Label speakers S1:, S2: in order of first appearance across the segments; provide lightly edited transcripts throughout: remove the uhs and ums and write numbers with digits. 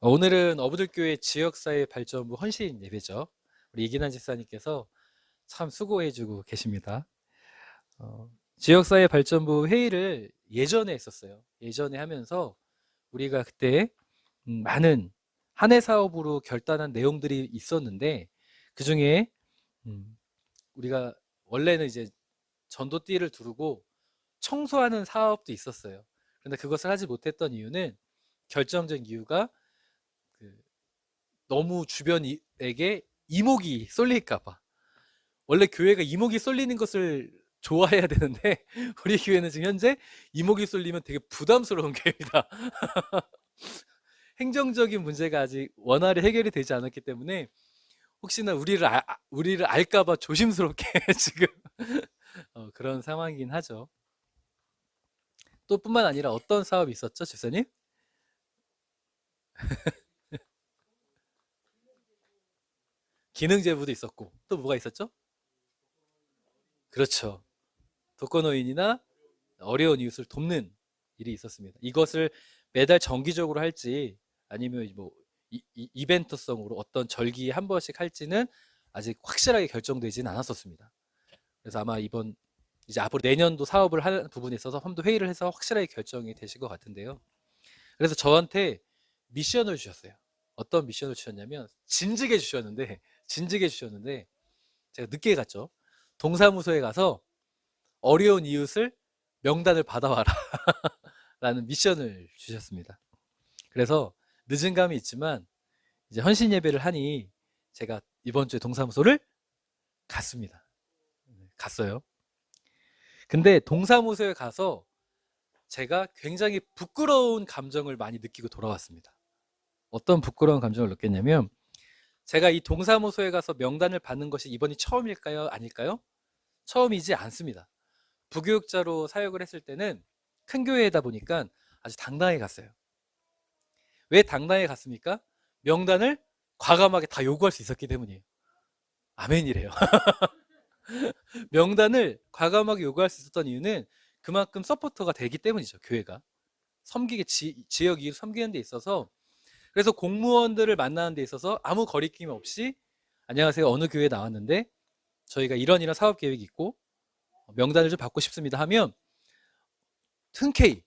S1: 오늘은 어부들교회 지역사회 발전부 헌신 예배죠. 우리 이기난 집사님께서 참 수고해주고 계십니다. 지역사회 발전부 회의를 예전에 했었어요. 예전에 하면서 우리가 그때 많은 한 해 사업으로 결단한 내용들이 있었는데 그 중에 우리가 원래는 이제 전도띠를 두르고 청소하는 사업도 있었어요. 그런데 그것을 하지 못했던 이유는 결정적인 이유가 그 너무 주변에게 이목이 쏠릴까 봐. 원래 교회가 이목이 쏠리는 것을 좋아해야 되는데 우리 교회는 지금 현재 이목이 쏠리면 되게 부담스러운 교회입니다. 행정적인 문제가 아직 원활히 해결이 되지 않았기 때문에 혹시나 우리를 알까 봐 조심스럽게 지금 그런 상황이긴 하죠. 또 뿐만 아니라 어떤 사업이 있었죠, 집사님? 기능 제보도 있었고 또 뭐가 있었죠? 그렇죠. 독거노인이나 어려운 이웃을 돕는 일이 있었습니다. 이것을 매달 정기적으로 할지 아니면 뭐 이벤트성으로 어떤 절기에 한 번씩 할지는 아직 확실하게 결정되지는 않았었습니다. 그래서 아마 이번 이제 앞으로 내년도 사업을 하는 부분에 있어서 좀 더 회의를 해서 확실하게 결정이 되실 것 같은데요. 그래서 저한테 미션을 주셨어요. 어떤 미션을 주셨냐면 진지게 주셨는데 제가 늦게 갔죠. 동사무소에 가서 어려운 이웃을 명단을 받아와라 라는 미션을 주셨습니다. 그래서 늦은 감이 있지만 이제 헌신 예배를 하니 제가 이번 주에 동사무소를 갔습니다. 갔어요. 근데 동사무소에 가서 제가 굉장히 부끄러운 감정을 많이 느끼고 돌아왔습니다. 어떤 부끄러운 감정을 느꼈냐면 제가 이 동사무소에 가서 명단을 받는 것이 이번이 처음일까요? 아닐까요? 처음이지 않습니다. 부교육자로 사역을 했을 때는 큰 교회이다 보니까 아주 당당하게 갔어요. 왜 당당하게 갔습니까? 명단을 과감하게 다 요구할 수 있었기 때문이에요. 아멘이래요. 명단을 과감하게 요구할 수 있었던 이유는 그만큼 서포터가 되기 때문이죠. 교회가 섬기게 지역 이웃 섬기는 데 있어서. 그래서 공무원들을 만나는 데 있어서 아무 거리낌 없이 안녕하세요, 어느 교회에 나왔는데 저희가 이런 사업 계획이 있고 명단을 좀 받고 싶습니다 하면 흔쾌히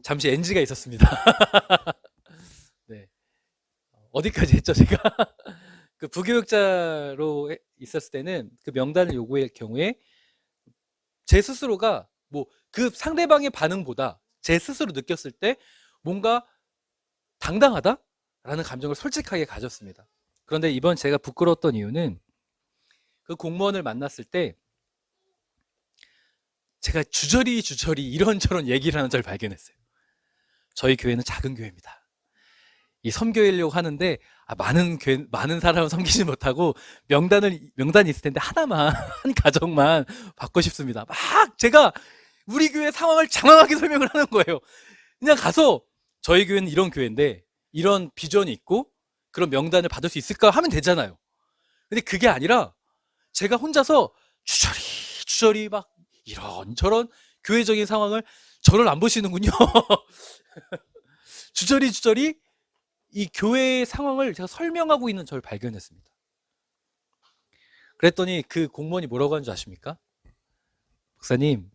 S1: 잠시 NG가 있었습니다. 네. 어디까지 했죠, 제가? 그 부교육자로 있었을 때는 그 명단을 요구할 경우에 제 스스로가 뭐 그 상대방의 반응보다 제 스스로 느꼈을 때 뭔가 당당하다라는 감정을 솔직하게 가졌습니다. 그런데 이번 제가 부끄러웠던 이유는 그 공무원을 만났을 때 제가 주저리 이런저런 얘기를 하는 걸 발견했어요. 저희 교회는 작은 교회입니다. 이 섬겨려고 하는데 많은 사람을 섬기지 못하고 명단이 있을 텐데 하나만 한 가정만 받고 싶습니다. 막 제가 우리 교회 상황을 장황하게 설명을 하는 거예요. 그냥 가서 저희 교회는 이런 교회인데 이런 비전이 있고 그런 명단을 받을 수 있을까 하면 되잖아요. 근데 그게 아니라 제가 혼자서 주저리 막 이런저런 교회적인 상황을 저를 안 보시는군요. 주저리 이 교회의 상황을 제가 설명하고 있는 저를 발견했습니다. 그랬더니 그 공무원이 뭐라고 하는 줄 아십니까? 목사님,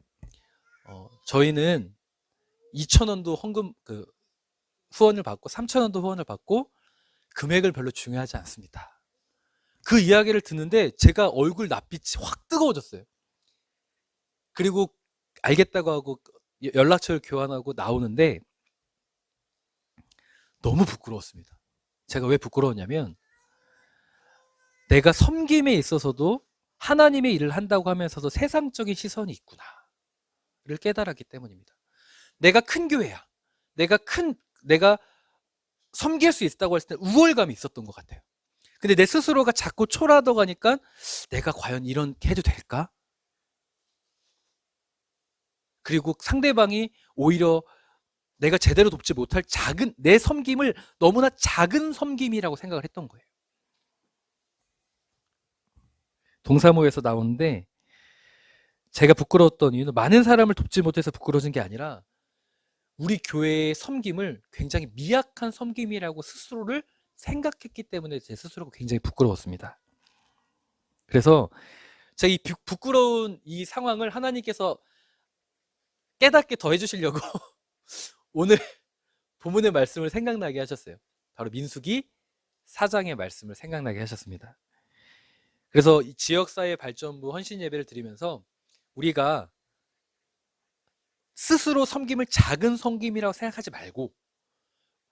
S1: 저희는 2,000원도 헌금 후원을 받고 3,000원도 후원을 받고 금액을 별로 중요하지 않습니다. 그 이야기를 듣는데 제가 얼굴 낯빛이 확 뜨거워졌어요. 그리고 알겠다고 하고 연락처를 교환하고 나오는데 너무 부끄러웠습니다. 제가 왜 부끄러웠냐면 내가 섬김에 있어서도 하나님의 일을 한다고 하면서도 세상적인 시선이 있구나를 깨달았기 때문입니다. 내가 큰 교회야. 내가 섬길 수 있다고 했을 때 우월감이 있었던 것 같아요. 근데 내 스스로가 자꾸 초라하다 가니까 내가 과연 이렇게 해도 될까? 그리고 상대방이 오히려 내가 제대로 돕지 못할 내 섬김을 너무나 작은 섬김이라고 생각을 했던 거예요. 동사모에서 나오는데 제가 부끄러웠던 이유는 많은 사람을 돕지 못해서 부끄러워진 게 아니라 우리 교회의 섬김을 굉장히 미약한 섬김이라고 스스로를 생각했기 때문에 제 스스로가 굉장히 부끄러웠습니다. 그래서 제가 이 부끄러운 이 상황을 하나님께서 깨닫게 더 해주시려고 오늘 본문의 말씀을 생각나게 하셨어요. 바로 민수기 4장의 말씀을 생각나게 하셨습니다. 그래서 이 지역사회 발전부 헌신 예배를 드리면서 우리가 스스로 섬김을 작은 섬김이라고 생각하지 말고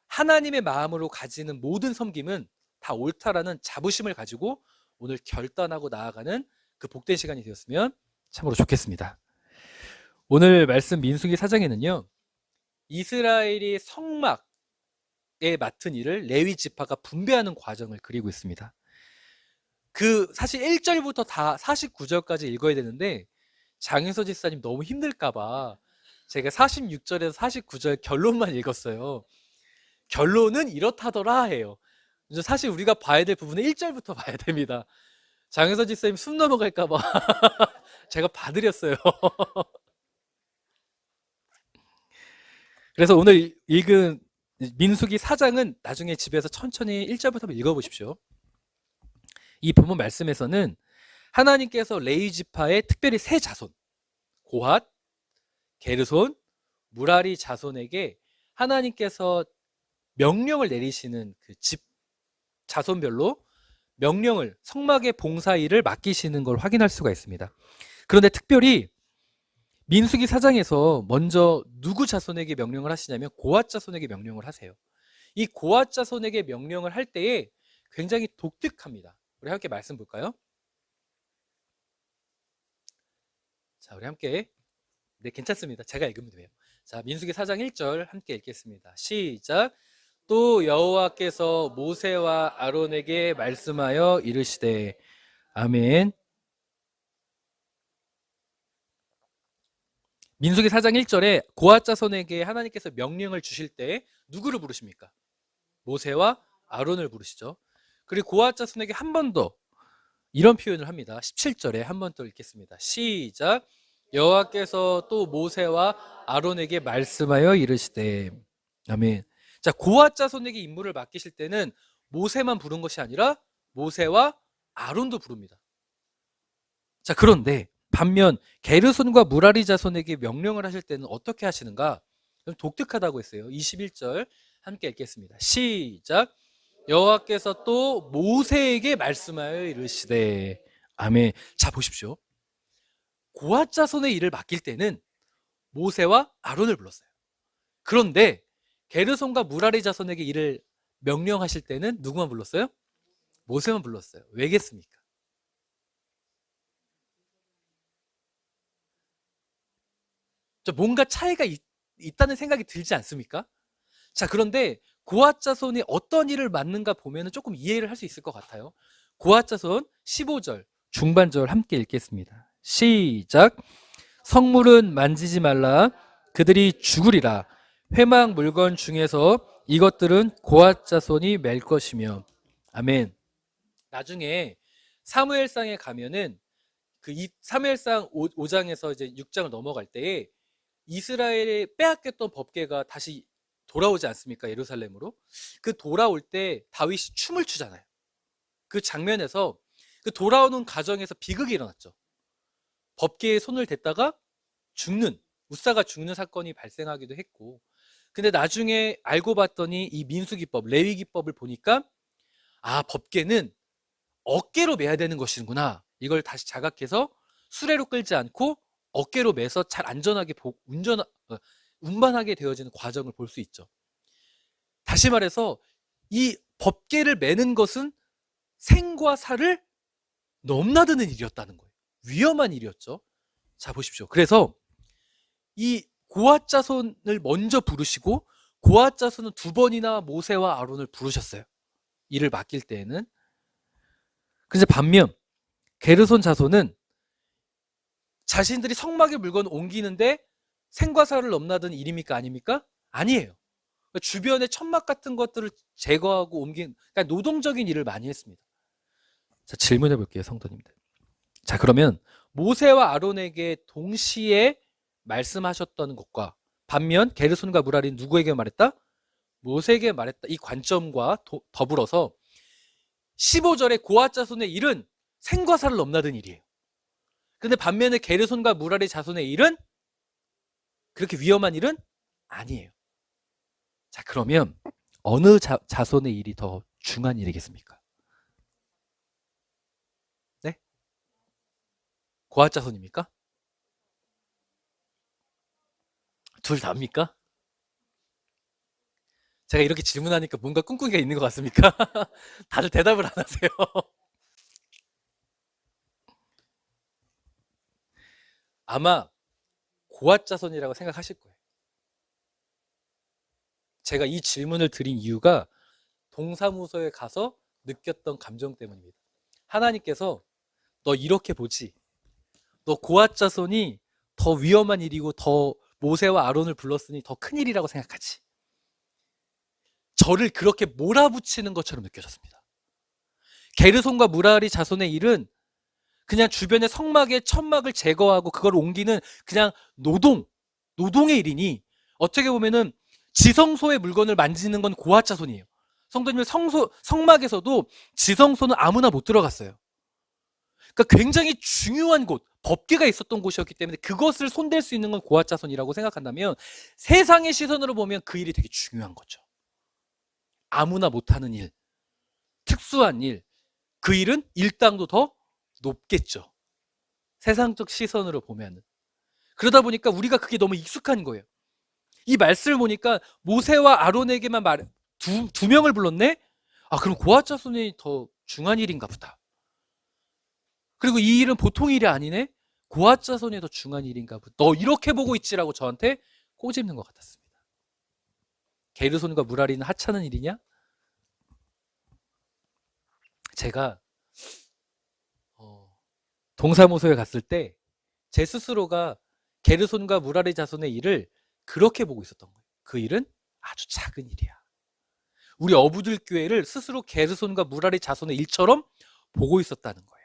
S1: 하나님의 마음으로 가지는 모든 섬김은 다 옳다라는 자부심을 가지고 오늘 결단하고 나아가는 그 복된 시간이 되었으면 참으로 좋겠습니다. 오늘 말씀 민수기 4장에는요. 이스라엘이 성막에 맡은 일을 레위 지파가 분배하는 과정을 그리고 있습니다. 사실 1절부터 다 49절까지 읽어야 되는데 장윤서 집사님 너무 힘들까봐 제가 46절에서 49절 결론만 읽었어요. 결론은 이렇다더라 해요. 사실 우리가 봐야 될 부분은 1절부터 봐야 됩니다. 장윤서 집사님 숨 넘어갈까봐 제가 봐드렸어요. 그래서 오늘 읽은 민수기 4장은 나중에 집에서 천천히 1절부터 읽어보십시오. 이 본문 말씀에서는 하나님께서 레위 지파의 특별히 세 자손, 고핫, 게르손, 무라리 자손에게 하나님께서 명령을 내리시는 그 집 자손별로 명령을 성막의 봉사 일을 맡기시는 걸 확인할 수가 있습니다. 그런데 특별히 민수기 4장에서 먼저 누구 자손에게 명령을 하시냐면 고핫 자손에게 명령을 하세요. 이 고핫 자손에게 명령을 할 때에 굉장히 독특합니다. 우리 함께 말씀 볼까요? 자, 우리 함께. 네, 괜찮습니다. 제가 읽으면 돼요. 자, 민수기 4장 1절 함께 읽겠습니다. 시작. 또 여호와께서 모세와 아론에게 말씀하여 이르시되. 아멘. 민수기 4장 1절에 고핫 자손에게 하나님께서 명령을 주실 때 누구를 부르십니까? 모세와 아론을 부르시죠. 그리고 고핫 자손에게 한 번 더 이런 표현을 합니다. 17절에 한 번 더 읽겠습니다. 시작. 여호와께서 또 모세와 아론에게 말씀하여 이르시되. 아멘. 자, 고핫 자손에게 임무를 맡기실 때는 모세만 부른 것이 아니라 모세와 아론도 부릅니다. 자, 그런데 반면 게르손과 무라리 자손에게 명령을 하실 때는 어떻게 하시는가? 좀 독특하다고 했어요. 21절 함께 읽겠습니다. 시작. 여호와께서 또 모세에게 말씀하여 이르시되. 아멘. 자, 보십시오. 고핫 자손의 일을 맡길 때는 모세와 아론을 불렀어요. 그런데 게르손과 무라리 자손에게 일을 명령하실 때는 누구만 불렀어요? 모세만 불렀어요. 왜겠습니까? 뭔가 차이가 있다는 생각이 들지 않습니까? 자, 그런데 고핫 자손이 어떤 일을 맡는가 보면 조금 이해를 할 수 있을 것 같아요. 고핫 자손 15절 중반절 함께 읽겠습니다. 시작. 성물은 만지지 말라. 그들이 죽으리라. 회막 물건 중에서 이것들은 고핫 자손이 맬 것이며. 아멘. 나중에 사무엘상에 가면은 사무엘상 5장에서 이제 6장을 넘어갈 때에 이스라엘의 빼앗겼던 법궤가 다시 돌아오지 않습니까? 예루살렘으로. 그 돌아올 때 다윗이 춤을 추잖아요. 그 장면에서 그 돌아오는 과정에서 비극이 일어났죠. 법궤에 손을 댔다가 우사가 죽는 사건이 발생하기도 했고, 근데 나중에 알고 봤더니 이 민수기법, 레위기법을 보니까 법궤는 어깨로 매야 되는 것이구나. 이걸 다시 자각해서 수레로 끌지 않고 어깨로 매서 잘 안전하게 운반하게 되어지는 과정을 볼 수 있죠. 다시 말해서 이 법궤를 매는 것은 생과 사를 넘나드는 일이었다는 거예요. 위험한 일이었죠. 자, 보십시오. 그래서 이 고핫 자손을 먼저 부르시고 고핫 자손은 2번이나 모세와 아론을 부르셨어요. 일을 맡길 때에는. 그런데 반면 게르손 자손은 자신들이 성막의 물건을 옮기는데 생과 사를 넘나드는 일입니까? 아닙니까? 아니에요. 주변의 천막 같은 것들을 제거하고 옮긴, 그러니까 노동적인 일을 많이 했습니다. 자, 질문해 볼게요, 성도님들. 자, 그러면 모세와 아론에게 동시에 말씀하셨던 것과 반면 게르손과 무랄이 누구에게 말했다? 모세에게 말했다. 이 관점과 더불어서 15절에 고핫 자손의 일은 생과 사를 넘나든 일이에요. 근데 반면에 게르손과 무랄의 자손의 일은 그렇게 위험한 일은 아니에요. 자, 그러면 어느 자손의 일이 더 중한 일이겠습니까? 네? 고핫 자손입니까? 둘 다입니까? 제가 이렇게 질문하니까 뭔가 꿍꿍이가 있는 것 같습니까? 다들 대답을 안 하세요. 아마 고핫 자손이라고 생각하실 거예요. 제가 이 질문을 드린 이유가 동사무소에 가서 느꼈던 감정 때문입니다. 하나님께서 너 이렇게 보지. 너 고핫 자손이 더 위험한 일이고 더 모세와 아론을 불렀으니 더 큰 일이라고 생각하지. 저를 그렇게 몰아붙이는 것처럼 느껴졌습니다. 게르손과 무라리 자손의 일은 그냥 주변의 성막의 천막을 제거하고 그걸 옮기는 그냥 노동의 일이니 어떻게 보면은 지성소의 물건을 만지는 건 고핫 자손이에요. 성도님들 성막에서도 지성소는 아무나 못 들어갔어요. 그러니까 굉장히 중요한 곳, 법궤가 있었던 곳이었기 때문에 그것을 손댈 수 있는 건 고핫 자손이라고 생각한다면 세상의 시선으로 보면 그 일이 되게 중요한 거죠. 아무나 못하는 일, 특수한 일, 그 일은 일당도 더 높겠죠. 세상적 시선으로 보면은. 그러다 보니까 우리가 그게 너무 익숙한 거예요. 이 말씀을 보니까 모세와 아론에게만 두 명을 불렀네? 아, 그럼 고핫 자손이 더 중한 일인가 보다. 그리고 이 일은 보통 일이 아니네? 고핫 자손이 더 중한 일인가 보다. 너 이렇게 보고 있지라고 저한테 꼬집는 것 같았습니다. 게르손과 무라리는 하찮은 일이냐? 제가 동사무소에 갔을 때 제 스스로가 게르손과 무라리 자손의 일을 그렇게 보고 있었던 거예요. 그 일은 아주 작은 일이야. 우리 어부들 교회를 스스로 게르손과 무라리 자손의 일처럼 보고 있었다는 거예요.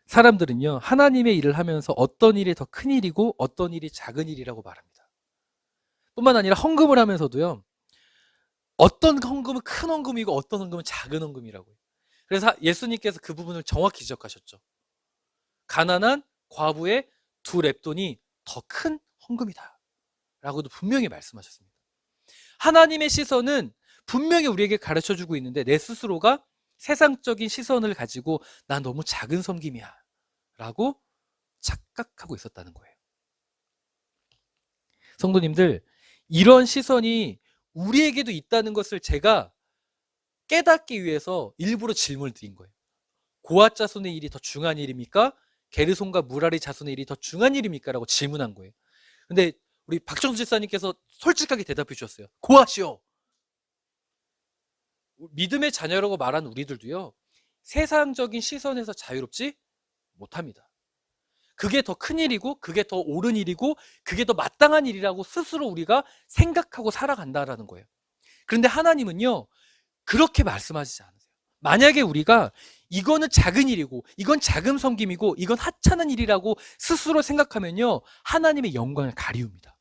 S1: 사람들은요, 하나님의 일을 하면서 어떤 일이 더 큰 일이고 어떤 일이 작은 일이라고 말합니다. 뿐만 아니라 헌금을 하면서도요, 어떤 헌금은 큰 헌금이고 어떤 헌금은 작은 헌금이라고요. 그래서 예수님께서 그 부분을 정확히 지적하셨죠. 가난한 과부의 2렙돈이 더 큰 헌금이다 라고도 분명히 말씀하셨습니다. 하나님의 시선은 분명히 우리에게 가르쳐주고 있는데 내 스스로가 세상적인 시선을 가지고 난 너무 작은 섬김이야 라고 착각하고 있었다는 거예요. 성도님들, 이런 시선이 우리에게도 있다는 것을 제가 깨닫기 위해서 일부러 질문을 드린 거예요. 고핫 자손의 일이 더 중한 일입니까? 게르손과 무라리 자손의 일이 더 중한 일입니까? 라고 질문한 거예요. 근데 우리 박정수 집사님께서 솔직하게 대답해 주셨어요. 고핫이요. 믿음의 자녀라고 말한 우리들도요, 세상적인 시선에서 자유롭지 못합니다. 그게 더 큰 일이고 그게 더 옳은 일이고 그게 더 마땅한 일이라고 스스로 우리가 생각하고 살아간다라는 거예요. 그런데 하나님은요, 그렇게 말씀하시지 않으세요. 만약에 우리가 이거는 작은 일이고 이건 작은 섬김이고 이건 하찮은 일이라고 스스로 생각하면요, 하나님의 영광을 가리웁니다.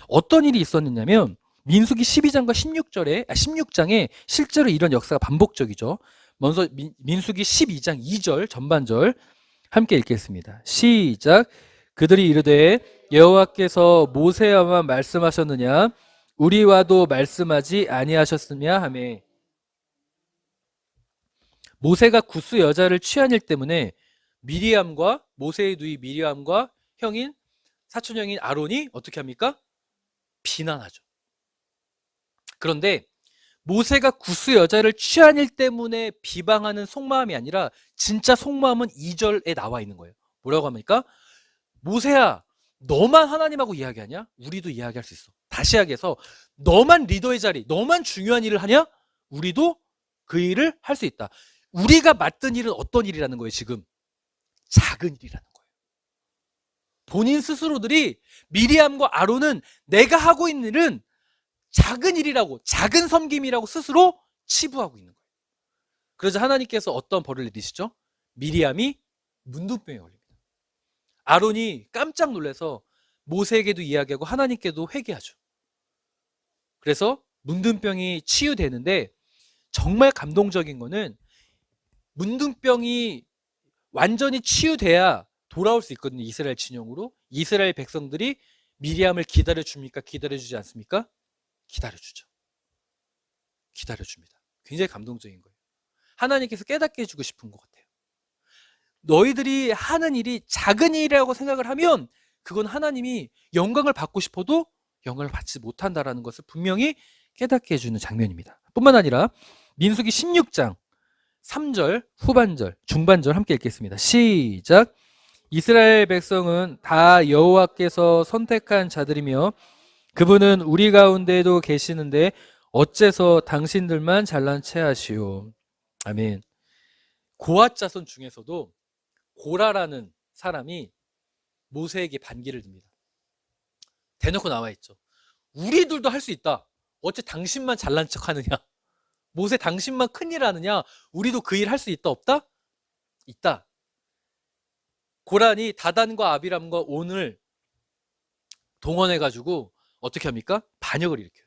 S1: 어떤 일이 있었느냐면 민수기 12장과 16장에 실제로 이런 역사가 반복적이죠. 먼저 민수기 12장 2절 전반절 함께 읽겠습니다. 시작. 그들이 이르되 여호와께서 모세와만 말씀하셨느냐 우리와도 말씀하지 아니하셨으냐 하매. 모세가 구스 여자를 취한 일 때문에 미리암과 모세의 누이 미리암과 형인 사촌형인 아론이 어떻게 합니까? 비난하죠. 그런데 모세가 구스 여자를 취한 일 때문에 비방하는 속마음이 아니라 진짜 속마음은 2절에 나와 있는 거예요. 뭐라고 합니까? 모세야, 너만 하나님하고 이야기하냐? 우리도 이야기할 수 있어. 다시 이야기해서 너만 리더의 자리, 너만 중요한 일을 하냐? 우리도 그 일을 할 수 있다. 우리가 맡은 일은 어떤 일이라는 거예요, 지금? 작은 일이라는 거예요. 본인 스스로들이 미리암과 아론은 내가 하고 있는 일은 작은 일이라고, 작은 섬김이라고 스스로 치부하고 있는 거예요. 그러자 하나님께서 어떤 벌을 내리시죠? 미리암이 문둥병에 걸립니다. 아론이 깜짝 놀라서 모세에게도 이야기하고 하나님께도 회개하죠. 그래서 문둥병이 치유되는데 정말 감동적인 거는 문둥병이 완전히 치유돼야 돌아올 수 있거든요. 이스라엘 진영으로. 이스라엘 백성들이 미리암을 기다려줍니까? 기다려주지 않습니까? 기다려주죠. 기다려줍니다. 굉장히 감동적인 거예요. 하나님께서 깨닫게 해주고 싶은 것 같아요. 너희들이 하는 일이 작은 일이라고 생각을 하면 그건 하나님이 영광을 받고 싶어도 영광을 받지 못한다라는 것을 분명히 깨닫게 해주는 장면입니다. 뿐만 아니라 민수기 16장 3절, 후반절, 중반절 함께 읽겠습니다. 시작. 이스라엘 백성은 다 여호와께서 선택한 자들이며 그분은 우리 가운데도 계시는데 어째서 당신들만 잘난 체 하시오. 아멘. 고앗 자손 중에서도 고라라는 사람이 모세에게 반기를 듭니다. 대놓고 나와 있죠. 우리들도 할 수 있다. 어째 당신만 잘난 척 하느냐? 모세 당신만 큰일 하느냐? 우리도 그 일 할 수 있다 없다? 있다. 고란이 다단과 아비람과 온을 동원해가지고 어떻게 합니까? 반역을 일으켜요.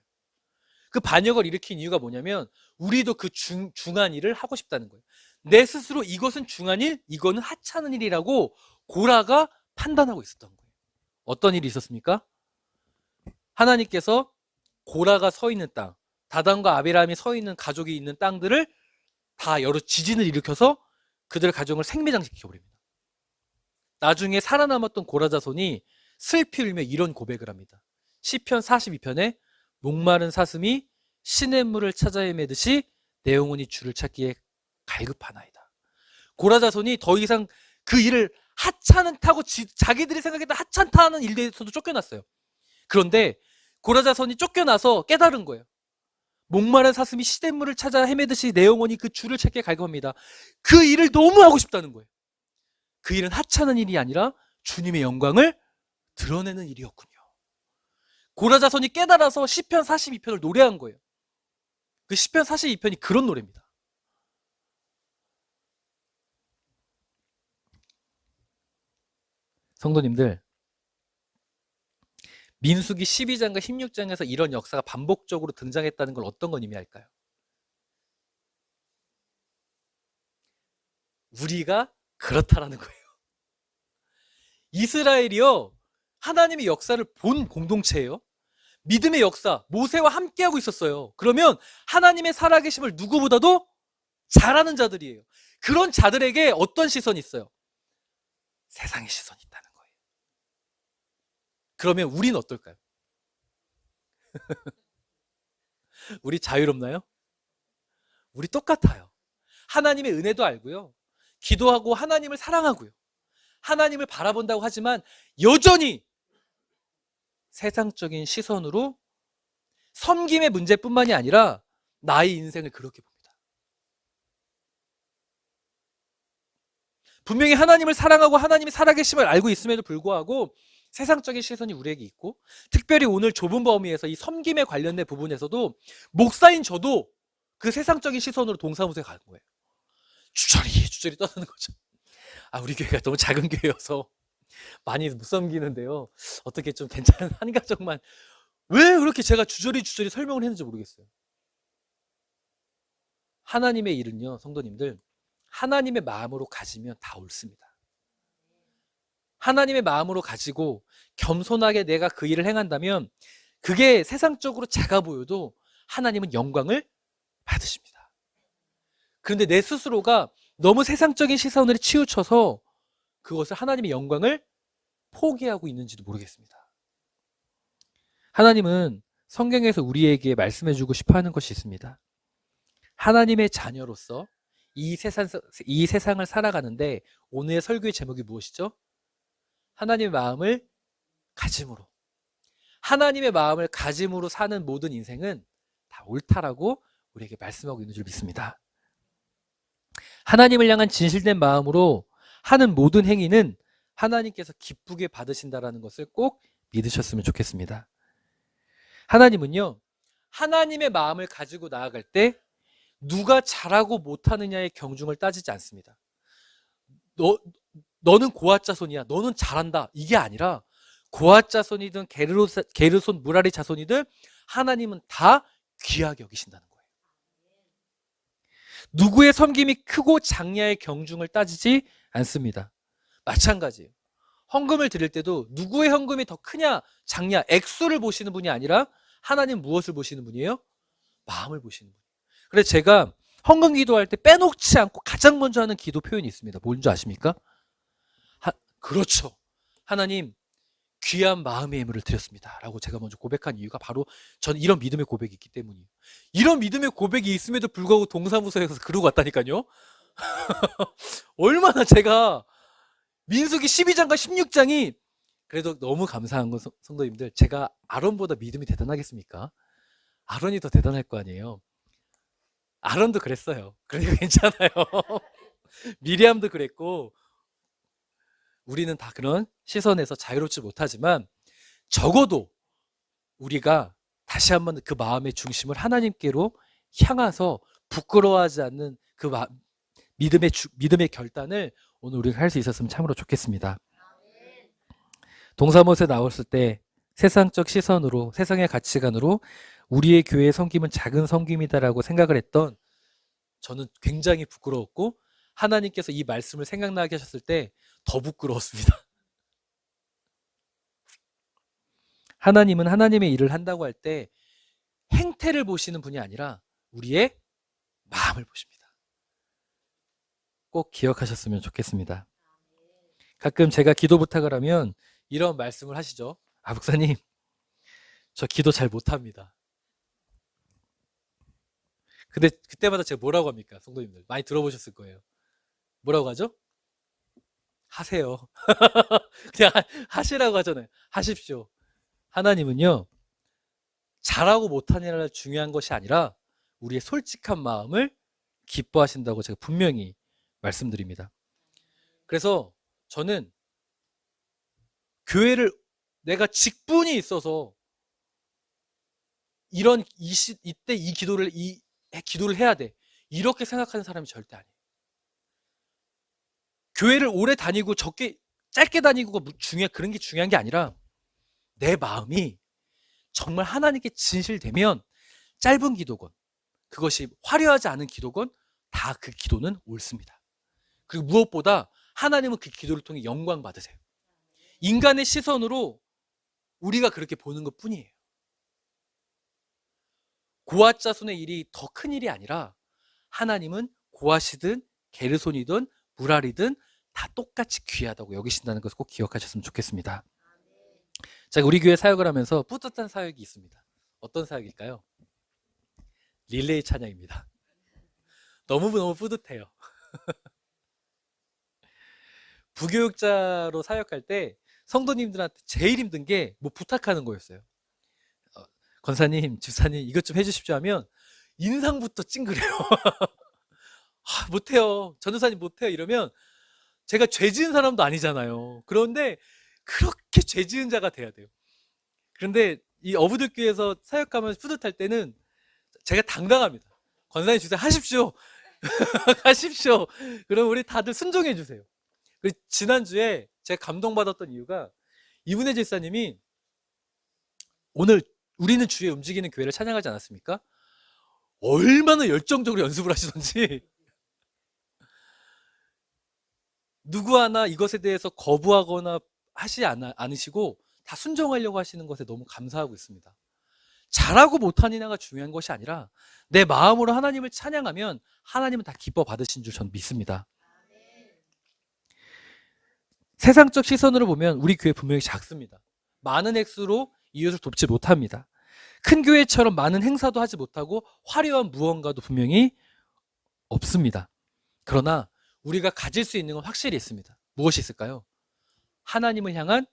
S1: 그 반역을 일으킨 이유가 뭐냐면 우리도 그 중한 일을 하고 싶다는 거예요. 내 스스로 이것은 중한 일, 이거는 하찮은 일이라고 고라가 판단하고 있었던 거예요. 어떤 일이 있었습니까? 하나님께서 고라가 서 있는 땅, 다단과 아비람이 서 있는 가족이 있는 땅들을 다 여러 지진을 일으켜서 그들의 가정을 생매장시켜버립니다. 나중에 살아남았던 고라 자손이 슬피 울며 이런 고백을 합니다. 시편 42편에 목마른 사슴이 시냇물을 찾아 헤매듯이 내 영혼이 주를 찾기에 갈급하나이다. 고라 자손이 더 이상 그 일을 하찮다고 자기들이 생각했던 하찮다는 일에서도 쫓겨났어요. 그런데 고라 자손이 쫓겨나서 깨달은 거예요. 목마른 사슴이 시냇물을 찾아 헤매듯이 내 영혼이 그 주를 찾기에 갈급합니다. 그 일을 너무 하고 싶다는 거예요. 그 일은 하찮은 일이 아니라 주님의 영광을 드러내는 일이었군요. 고라 자손이 깨달아서 시편 42편을 노래한 거예요. 그 시편 42편이 그런 노래입니다. 성도님들, 민수기 12장과 16장에서 이런 역사가 반복적으로 등장했다는 걸 어떤 건 의미할까요? 우리가 그렇다라는 거예요. 이스라엘이요, 하나님의 역사를 본 공동체예요. 믿음의 역사, 모세와 함께하고 있었어요. 그러면 하나님의 살아계심을 누구보다도 잘하는 자들이에요. 그런 자들에게 어떤 시선이 있어요? 세상의 시선이 있다는 거예요. 그러면 우리는 어떨까요? 우리 자유롭나요? 우리 똑같아요. 하나님의 은혜도 알고요. 기도하고 하나님을 사랑하고요. 하나님을 바라본다고 하지만 여전히 세상적인 시선으로 섬김의 문제뿐만이 아니라 나의 인생을 그렇게 봅니다. 분명히 하나님을 사랑하고 하나님이 살아계심을 알고 있음에도 불구하고 세상적인 시선이 우리에게 있고, 특별히 오늘 좁은 범위에서 이 섬김에 관련된 부분에서도 목사인 저도 그 세상적인 시선으로 동사무소에 가는 거예요. 주저리 떠드는 거죠. 아, 우리 교회가 너무 작은 교회여서 많이 못 섬기는데요. 어떻게 좀 괜찮은 한 가정만, 왜 그렇게 제가 주저리 설명을 했는지 모르겠어요. 하나님의 일은요, 성도님들, 하나님의 마음으로 가지면 다 옳습니다. 하나님의 마음으로 가지고 겸손하게 내가 그 일을 행한다면 그게 세상적으로 작아 보여도 하나님은 영광을 받으십니다. 그런데 내 스스로가 너무 세상적인 시선으로 치우쳐서 그것을 하나님의 영광을 포기하고 있는지도 모르겠습니다. 하나님은 성경에서 우리에게 말씀해주고 싶어하는 것이 있습니다. 하나님의 자녀로서 이 세상을 살아가는데 오늘의 설교의 제목이 무엇이죠? 하나님의 마음을 가짐으로. 하나님의 마음을 가짐으로 사는 모든 인생은 다 옳다라고 우리에게 말씀하고 있는 줄 믿습니다. 하나님을 향한 진실된 마음으로 하는 모든 행위는 하나님께서 기쁘게 받으신다라는 것을 꼭 믿으셨으면 좋겠습니다. 하나님은요, 하나님의 마음을 가지고 나아갈 때 누가 잘하고 못하느냐의 경중을 따지지 않습니다. 너는 고아 자손이야. 너는 잘한다. 이게 아니라 고아 자손이든 게르손 무라리 자손이든 하나님은 다 귀하게 여기신다는 거예요. 누구의 섬김이 크고 작냐의 경중을 따지지 않습니다. 마찬가지예요. 헌금을 드릴 때도 누구의 헌금이 더 크냐 작냐 액수를 보시는 분이 아니라 하나님 무엇을 보시는 분이에요? 마음을 보시는 분이에요. 그래서 제가 헌금 기도할 때 빼놓지 않고 가장 먼저 하는 기도 표현이 있습니다. 뭔지 아십니까? 그렇죠. 하나님 귀한 마음의 예물을 드렸습니다 라고 제가 먼저 고백한 이유가 바로 저는 이런 믿음의 고백이 있기 때문이에요. 이런 믿음의 고백이 있음에도 불구하고 동사무소에 가서 그러고 왔다니까요. 얼마나 제가 민수기 12장과 16장이 그래도 너무 감사한 건 성도님들, 제가 아론보다 믿음이 대단하겠습니까? 아론이 더 대단할 거 아니에요. 아론도 그랬어요. 그러니까 괜찮아요. 미리암도 그랬고 우리는 다 그런 시선에서 자유롭지 못하지만 적어도 우리가 다시 한번 그 마음의 중심을 하나님께로 향해서 부끄러워하지 않는 그 믿음의 결단을 오늘 우리가 할 수 있었으면 참으로 좋겠습니다. 동사무소에 나왔을 때 세상적 시선으로, 세상의 가치관으로 우리의 교회의 섬김은 작은 섬김이다라고 생각을 했던 저는 굉장히 부끄러웠고, 하나님께서 이 말씀을 생각나게 하셨을 때 더 부끄러웠습니다. 하나님은 하나님의 일을 한다고 할 때 행태를 보시는 분이 아니라 우리의 마음을 보십니다. 꼭 기억하셨으면 좋겠습니다. 가끔 제가 기도 부탁을 하면 이런 말씀을 하시죠. 아, 목사님, 저 기도 잘 못합니다. 근데 그때마다 제가 뭐라고 합니까? 성도님들 많이 들어보셨을 거예요. 뭐라고 하죠? 하세요. 그냥 하시라고 하잖아요. 하십시오. 하나님은요, 잘하고 못하느냐가 중요한 것이 아니라 우리의 솔직한 마음을 기뻐하신다고 제가 분명히 말씀드립니다. 그래서 저는 교회를 내가 직분이 있어서 이때 이 기도를 해야 돼, 이렇게 생각하는 사람이 절대 아니에요. 교회를 오래 다니고 짧게 다니고 그런 게 중요한 게 아니라 내 마음이 정말 하나님께 진실되면 짧은 기도건, 그것이 화려하지 않은 기도건, 다 그 기도는 옳습니다. 그리고 무엇보다 하나님은 그 기도를 통해 영광 받으세요. 인간의 시선으로 우리가 그렇게 보는 것 뿐이에요. 고아 자손의 일이 더 큰 일이 아니라 하나님은 고아시든 게르손이든 무라리든 다 똑같이 귀하다고 여기신다는 것을 꼭 기억하셨으면 좋겠습니다. 제가 우리 교회 사역을 하면서 뿌듯한 사역이 있습니다. 어떤 사역일까요? 릴레이 찬양입니다. 너무너무 뿌듯해요. 부교육자로 사역할 때 성도님들한테 제일 힘든 게 뭐 부탁하는 거였어요. 권사님, 집사님 이것 좀 해주십시오 하면 인상부터 찡그려요. 아, 못해요. 전도사님 못해요. 이러면 제가 죄 지은 사람도 아니잖아요. 그런데 그렇게 죄 지은 자가 돼야 돼요. 그런데 이 어부들교회에서 사역하면서 뿌듯할 때는 제가 당당합니다. 권사님 주세요. 하십시오. 하십시오. 그럼 우리 다들 순종해 주세요. 지난주에 제가 감동받았던 이유가 이분의 집사님이 오늘 우리는 주에 움직이는 교회를 찬양하지 않았습니까? 얼마나 열정적으로 연습을 하시던지 누구 하나 이것에 대해서 거부하거나 하지 않으시고 다 순종하려고 하시는 것에 너무 감사하고 있습니다. 잘하고 못하느냐가 중요한 것이 아니라 내 마음으로 하나님을 찬양하면 하나님은 다 기뻐 받으신 줄 저는 믿습니다. 세상적 시선으로 보면 우리 교회 분명히 작습니다. 많은 액수로 이웃을 돕지 못합니다. 큰 교회처럼 많은 행사도 하지 못하고 화려한 무언가도 분명히 없습니다. 그러나 우리가 가질 수 있는 건 확실히 있습니다. 무엇이 있을까요? 하나님을 향한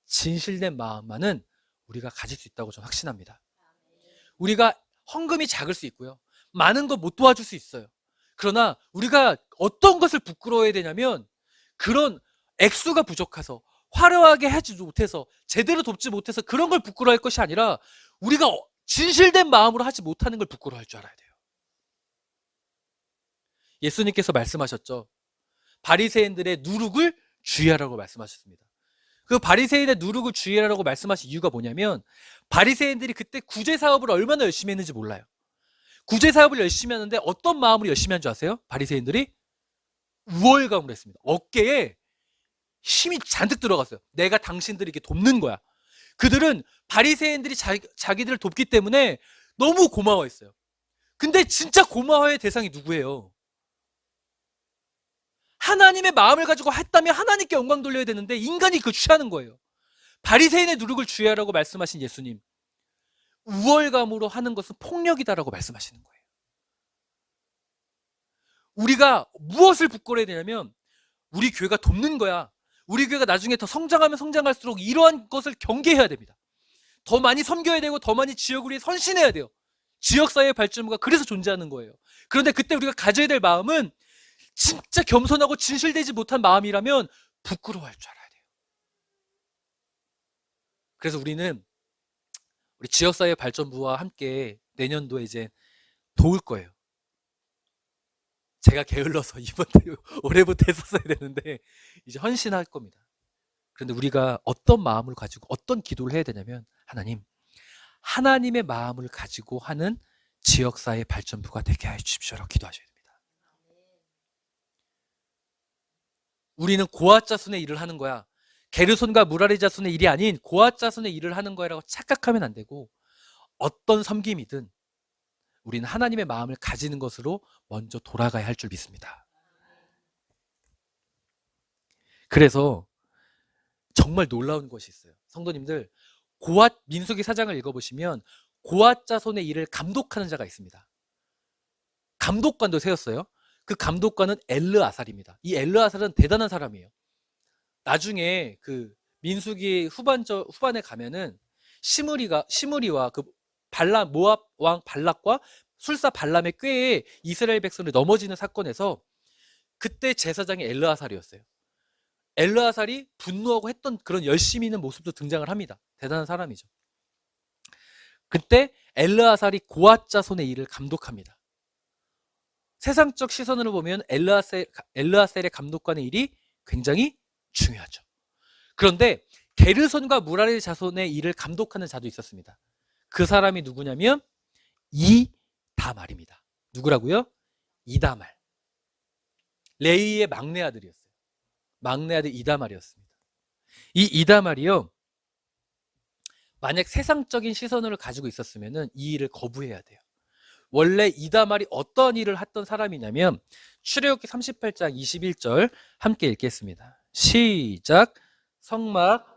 S1: 진실된 마음만은 우리가 가질 수 있다고 저는 확신합니다. 우리가 헌금이 작을 수 있고요. 많은 거 못 도와줄 수 있어요. 그러나 우리가 어떤 것을 부끄러워해야 되냐면 그런 액수가 부족해서 화려하게 하지 못해서 제대로 돕지 못해서 그런 걸 부끄러워할 것이 아니라 우리가 진실된 마음으로 하지 못하는 걸 부끄러워할 줄 알아야 돼요. 예수님께서 말씀하셨죠. 바리새인들의 누룩을 주의하라고 말씀하셨습니다. 그 바리새인의 누룩을 주의하라고 말씀하신 이유가 뭐냐면 바리새인들이 그때 구제 사업을 얼마나 열심히 했는지 몰라요. 구제 사업을 열심히 하는데 어떤 마음으로 열심히 한 줄 아세요? 바리새인들이 우월감으로 했습니다. 어깨에 힘이 잔뜩 들어갔어요. 내가 당신들을 이렇게 돕는 거야. 그들은 바리새인들이 자기들을 돕기 때문에 너무 고마워했어요. 근데 진짜 고마워의 대상이 누구예요? 하나님의 마음을 가지고 했다면 하나님께 영광 돌려야 되는데 인간이 그걸 취하는 거예요. 바리새인의 누룩을 주의하라고 말씀하신 예수님, 우월감으로 하는 것은 폭력이다라고 말씀하시는 거예요. 우리가 무엇을 부끄러워야 되냐면 우리 교회가 돕는 거야. 우리 교회가 나중에 더 성장하면 성장할수록 이러한 것을 경계해야 됩니다. 더 많이 섬겨야 되고 더 많이 지역을 위해 선신해야 돼요. 지역사회의 발전부가 그래서 존재하는 거예요. 그런데 그때 우리가 가져야 될 마음은 진짜 겸손하고 진실되지 못한 마음이라면 부끄러워할 줄 알아야 돼요. 그래서 우리는 우리 지역사회 발전부와 함께 내년도에 이제 도울 거예요. 제가 게을러서 올해부터 했었어야 되는데 이제 헌신할 겁니다. 그런데 우리가 어떤 마음을 가지고 어떤 기도를 해야 되냐면 하나님, 하나님의 마음을 가지고 하는 지역사회 발전부가 되게 해 주십시오라고 기도하셔야 됩니다. 우리는 고앗 자손의 일을 하는 거야. 게르손과 무라리 자손의 일이 아닌 고앗 자손의 일을 하는 거라고 착각하면 안 되고 어떤 섬김이든 우리는 하나님의 마음을 가지는 것으로 먼저 돌아가야 할 줄 믿습니다. 그래서 정말 놀라운 것이 있어요. 성도님들, 고앗 민수기 4장을 읽어보시면 고앗 자손의 일을 감독하는 자가 있습니다. 감독관도 세웠어요. 그 감독관은 엘르아살입니다. 이 엘르아살은 대단한 사람이에요. 나중에 그 민수기 후반에 가면은 시므리와 그 모압 왕 발락과 술사 발람의 꾀에 이스라엘 백성을 넘어지는 사건에서 그때 제사장이 엘르아살이었어요. 엘르아살이 분노하고 했던 그런 열심히 있는 모습도 등장을 합니다. 대단한 사람이죠. 그때 엘르아살이 고앗 자손의 일을 감독합니다. 세상적 시선으로 보면 엘르아셀의 감독관의 일이 굉장히 중요하죠. 그런데 게르손과 무라리 자손의 일을 감독하는 자도 있었습니다. 그 사람이 누구냐면 이다말입니다. 누구라고요? 이다말. 레위의 막내 아들이었어요. 막내 아들 이다말이었습니다. 이 이다말이요, 만약 세상적인 시선을 가지고 있었으면 이 일을 거부해야 돼요. 원래 이다말이 어떤 일을 했던 사람이냐면 출애굽기 38장 21절 함께 읽겠습니다. 시작. 성막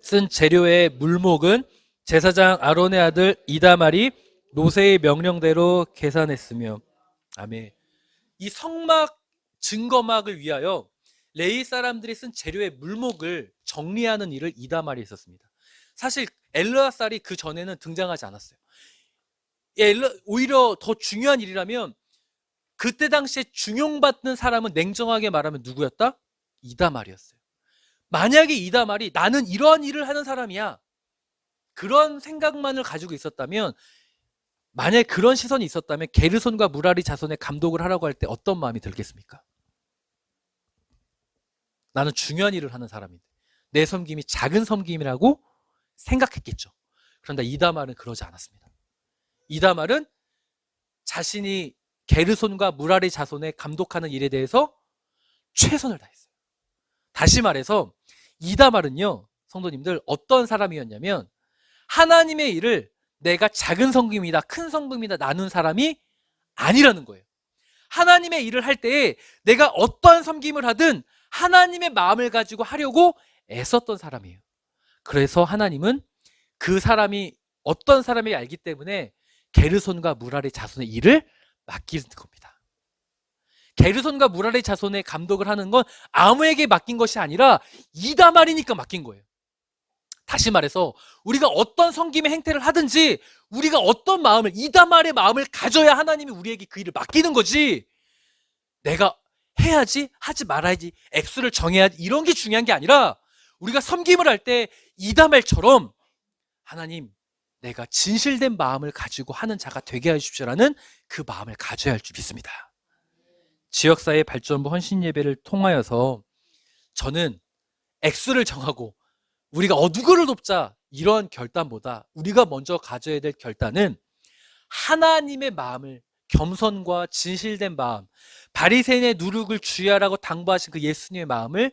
S1: 쓴 재료의 물목은 제사장 아론의 아들 이다말이 모세의 명령대로 계산했으며. 아멘. 이 성막 증거막을 위하여 레위 사람들이 쓴 재료의 물목을 정리하는 일을 이다말이 했었습니다. 사실 엘르아살이 그 전에는 등장하지 않았어요. 오히려 더 중요한 일이라면 그때 당시에 중용받는 사람은 냉정하게 말하면 누구였다? 이다말이었어요. 만약에 이다말이 나는 이러한 일을 하는 사람이야, 그런 생각만을 가지고 있었다면, 만약에 그런 시선이 있었다면 게르손과 무라리 자손의 감독을 하라고 할 때 어떤 마음이 들겠습니까? 나는 중요한 일을 하는 사람인데 내 섬김이 작은 섬김이라고 생각했겠죠. 그런데 이다말은 그러지 않았습니다. 이다말은 자신이 게르손과 무라리 자손의 감독하는 일에 대해서 최선을 다했어요. 다시 말해서 이다말은요, 성도님들, 어떤 사람이었냐면 하나님의 일을 내가 작은 섬김이다, 큰 섬김이다 나눈 사람이 아니라는 거예요. 하나님의 일을 할 때에 내가 어떠한 섬김을 하든 하나님의 마음을 가지고 하려고 애썼던 사람이에요. 그래서 하나님은 그 사람이 어떤 사람이 알기 때문에 게르손과 무라리 자손의 일을 맡기는 겁니다. 게르손과 무라리 자손의 감독을 하는 건 아무에게 맡긴 것이 아니라 이다말이니까 맡긴 거예요. 다시 말해서 우리가 어떤 섬김의 행태를 하든지 우리가 어떤 마음을, 이다말의 마음을 가져야 하나님이 우리에게 그 일을 맡기는 거지, 내가 해야지 하지 말아야지 액수를 정해야지 이런 게 중요한 게 아니라 우리가 섬김을 할 때 이다말처럼 하나님, 내가 진실된 마음을 가지고 하는 자가 되게 하십시오라는 그 마음을 가져야 할 줄 믿습니다. 지역사회 발전부 헌신예배를 통하여서 저는 액수를 정하고 우리가 누구를 돕자 이런 결단보다 우리가 먼저 가져야 될 결단은 하나님의 마음을, 겸손과 진실된 마음, 바리새인의 누룩을 주의하라고 당부하신 그 예수님의 마음을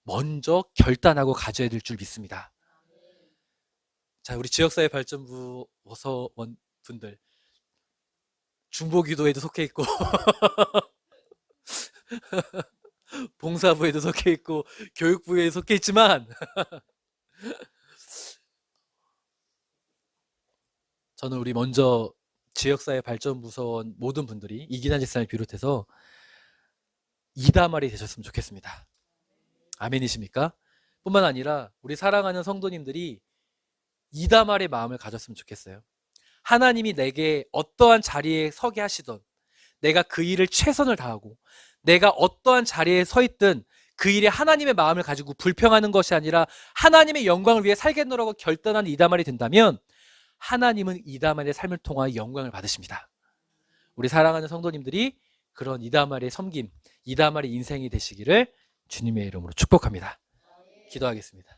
S1: 먼저 결단하고 가져야 될 줄 믿습니다. 자, 우리 지역사회 발전부 어서원 분들, 중보기도에도 속해 있고 봉사부에도 속해 있고 교육부에 속해 있지만 저는 우리 먼저 지역사회 발전부서원 모든 분들이 이기난 집사를 비롯해서 이다말이 되셨으면 좋겠습니다. 아멘이십니까? 뿐만 아니라 우리 사랑하는 성도님들이 이다말의 마음을 가졌으면 좋겠어요. 하나님이 내게 어떠한 자리에 서게 하시던 내가 그 일을 최선을 다하고 내가 어떠한 자리에 서 있든 그 일에 하나님의 마음을 가지고 불평하는 것이 아니라 하나님의 영광을 위해 살겠노라고 결단한 이다말이 된다면 하나님은 이다말의 삶을 통하여 영광을 받으십니다. 우리 사랑하는 성도님들이 그런 이다말의 섬김, 이다말의 인생이 되시기를 주님의 이름으로 축복합니다. 기도하겠습니다.